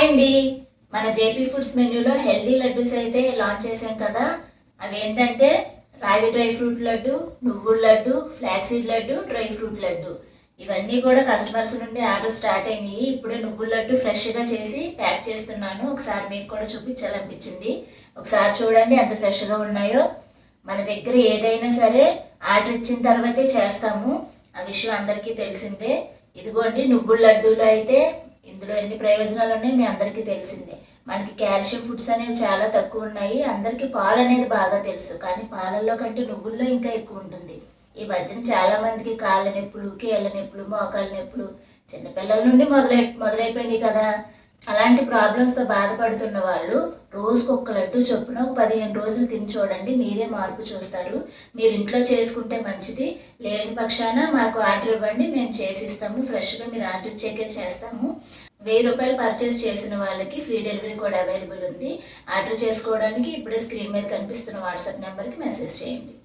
అండి. మన JP foods మెన్యూలో healthy laddoos అయితే లాంచ్ చేసాం కదా. అవి ఏంటంటే రాగి డ్రై ఫ్రూట్ లడ్డు, నువ్వుల laddu, flaxseed laddu, dry fruit laddu. ఇవన్నీ కూడా కస్టమర్స్ నుండి ఆర్డర్ స్టార్ట్ అయినాయి. ఇప్పుడే నువ్వుల లడ్డు ఫ్రెష్గా చేసి ప్యాక్ చేస్తున్నాను. ఒకసారి మీకు కూడా చూపించాలనిపించింది. ఒకసారి చూడండి ఎంత ఫ్రెష్గా ఉన్నాయో. మన దగ్గర ఏదైనా సరే ఆర్డర్ ఇచ్చిన తర్వాతే చేస్తాము. ఆ విషయం అందరికీ తెలిసిందే. ఇదిగోండి నువ్వుల లడ్డూలో అయితే ఇందులో ఎన్ని ప్రయోజనాలు ఉన్నాయి మీ అందరికీ తెలిసిందే. మనకి కాల్షియం ఫుడ్స్ అనేవి చాలా తక్కువ ఉన్నాయి. అందరికీ పాలు అనేది బాగా తెలుసు, కానీ పాలల్లో కంటే నువ్వుల్లో ఇంకా ఎక్కువ ఉంటుంది. ఈ మధ్యన చాలా మందికి కాళ్ళ నొప్పులు, కీళ్ళ నొప్పులు, మోకాళ్ళ నొప్పులు చిన్నపిల్లల నుండి మొదలైపోయినాయి కదా. అలాంటి ప్రాబ్లమ్స్తో బాధపడుతున్న వాళ్ళు రోజుకు ఒక్క లడ్డు చొప్పున 15 రోజులు తిని చూడండి. మీరే మార్పు చూస్తారు. మీరు ఇంట్లో చేసుకుంటే మంచిది. లేని పక్షాన మాకు ఆర్డర్ ఇవ్వండి, మేము చేసిస్తాము. ఫ్రెష్గా మీరు ఆర్డర్ ఇచ్చాకే చేస్తాము. 1000 రూపాయలు పర్చేస్ చేసిన వాళ్ళకి ఫ్రీ డెలివరీ కూడా అవైలబుల్ ఉంది. ఆర్డర్ చేసుకోవడానికి ఇప్పుడే స్క్రీన్ మీద కనిపిస్తున్న వాట్సాప్ నెంబర్కి మెసేజ్ చేయండి.